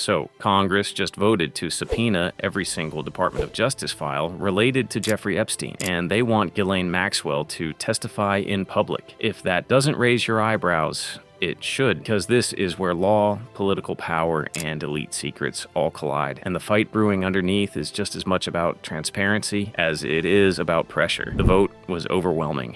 So Congress just voted to subpoena every single Department of Justice file related to Jeffrey Epstein, and they want Ghislaine Maxwell to testify in public. If that doesn't raise your eyebrows, it should, because this is where law, political power, and elite secrets all collide. And the fight brewing underneath is just as much about transparency as it is about pressure. The vote was overwhelming.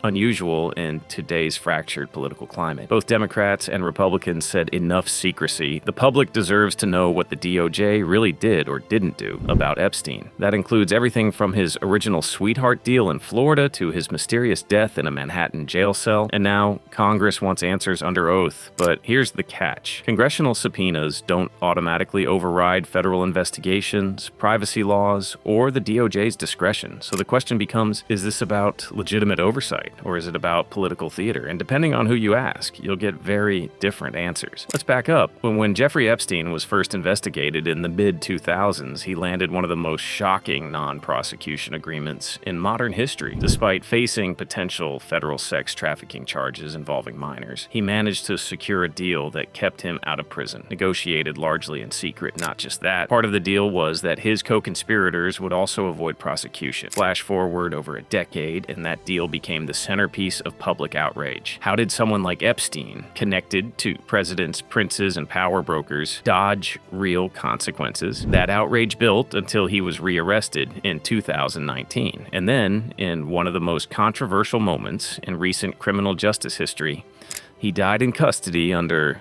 Unusual in today's fractured political climate. Both Democrats and Republicans said enough secrecy. The public deserves to know what the DOJ really did or didn't do about Epstein. That includes everything from his original sweetheart deal in Florida to his mysterious death in a Manhattan jail cell. And now Congress wants answers under oath. But here's the catch. Congressional subpoenas don't automatically override federal investigations, privacy laws, or the DOJ's discretion. So the question becomes, is this about legitimate oversight? Or is it about political theater? And depending on who you ask, you'll get very different answers. Let's back up. When Jeffrey Epstein was first investigated in the mid-2000s, he landed one of the most shocking non-prosecution agreements in modern history. Despite facing potential federal sex trafficking charges involving minors, he managed to secure a deal that kept him out of prison, negotiated largely in secret. Not just that, part of the deal was that his co-conspirators would also avoid prosecution. Flash forward over a decade, and that deal became the centerpiece of public outrage. How did someone like Epstein, connected to presidents, princes, and power brokers, dodge real consequences? That outrage built until he was rearrested in 2019. And then, in one of the most controversial moments in recent criminal justice history, he died in custody under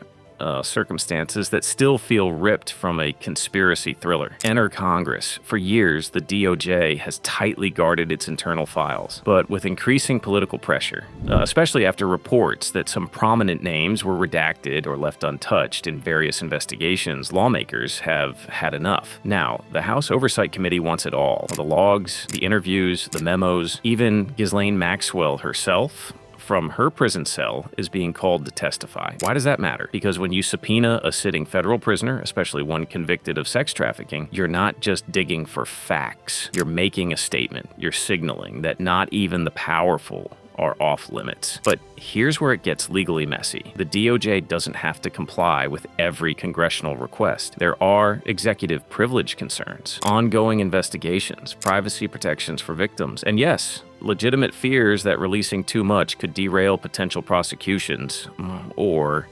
circumstances that still feel ripped from a conspiracy thriller. Enter Congress. For years, the DOJ has tightly guarded its internal files, but with increasing political pressure, especially after reports that some prominent names were redacted or left untouched in various investigations, lawmakers have had enough. Now, the House Oversight Committee wants it all. The logs, the interviews, the memos, even Ghislaine Maxwell herself, from her prison cell, is being called to testify. Why does that matter? Because when you subpoena a sitting federal prisoner, especially one convicted of sex trafficking, you're not just digging for facts. You're making a statement. You're signaling that not even the powerful are off limits. But here's where it gets legally messy. The DOJ doesn't have to comply with every congressional request. There are executive privilege concerns, ongoing investigations, privacy protections for victims, and yes, legitimate fears that releasing too much could derail potential prosecutions or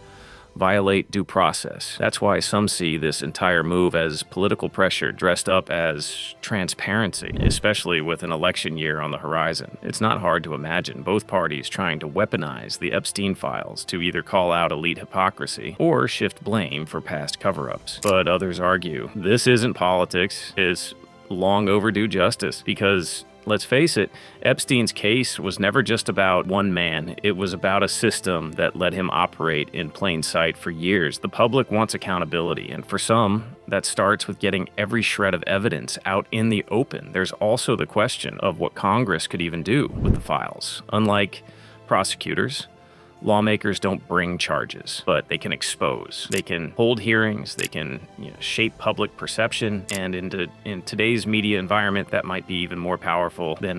violate due process. That's why some see this entire move as political pressure dressed up as transparency, especially with an election year on the horizon. It's not hard to imagine both parties trying to weaponize the Epstein files to either call out elite hypocrisy or shift blame for past cover-ups. But others argue this isn't politics, it's long overdue justice, because let's face it, Epstein's case was never just about one man. It was about a system that let him operate in plain sight for years. The public wants accountability, and for some, that starts with getting every shred of evidence out in the open. There's also the question of what Congress could even do with the files. Unlike prosecutors, lawmakers don't bring charges, but they can expose. They can hold hearings, they can shape public perception, and in today's media environment, that might be even more powerful than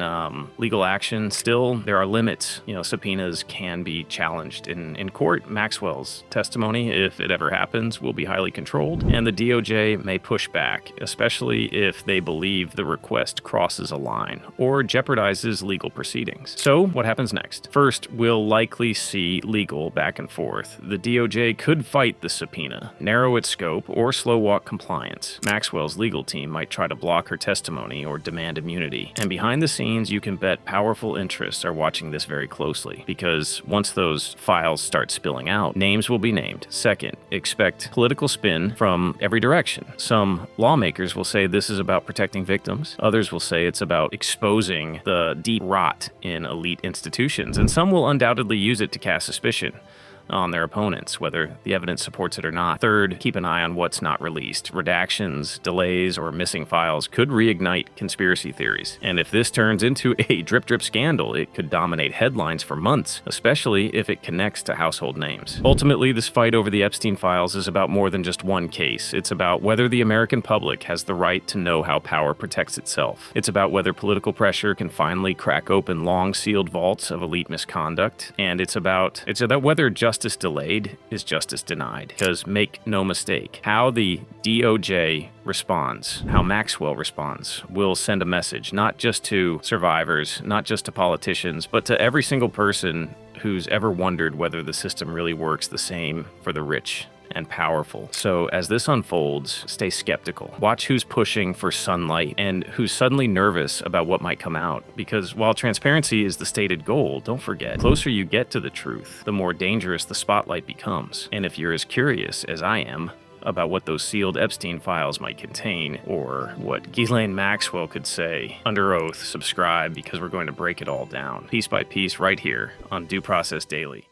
legal action. Still, there are limits. Subpoenas can be challenged in court. Maxwell's testimony, if it ever happens, will be highly controlled, and the DOJ may push back, especially if they believe the request crosses a line or jeopardizes legal proceedings. So, what happens next? First, we'll likely see legal back and forth. The DOJ could fight the subpoena, narrow its scope, or slow walk compliance. Maxwell's legal team might try to block her testimony or demand immunity. And behind the scenes, you can bet powerful interests are watching this very closely, because once those files start spilling out, names will be named. Second, expect political spin from every direction. Some lawmakers will say this is about protecting victims. Others will say it's about exposing the deep rot in elite institutions. And some will undoubtedly use it to cast suspicion on their opponents, whether the evidence supports it or not. Third, keep an eye on what's not released. Redactions, delays, or missing files could reignite conspiracy theories. And if this turns into a drip-drip scandal, it could dominate headlines for months, especially if it connects to household names. Ultimately, this fight over the Epstein files is about more than just one case. It's about whether the American public has the right to know how power protects itself. It's about whether political pressure can finally crack open long-sealed vaults of elite misconduct. And it's about whether justice justice delayed is justice denied. Because make no mistake, how the DOJ responds, how Maxwell responds, will send a message, not just to survivors, not just to politicians, but to every single person who's ever wondered whether the system really works the same for the rich and powerful. So as this unfolds, stay skeptical. Watch who's pushing for sunlight and who's suddenly nervous about what might come out. Because while transparency is the stated goal, don't forget, the closer you get to the truth, the more dangerous the spotlight becomes. And if you're as curious as I am about what those sealed Epstein files might contain, or what Ghislaine Maxwell could say under oath, subscribe, because we're going to break it all down, piece by piece, right here on Due Process Daily.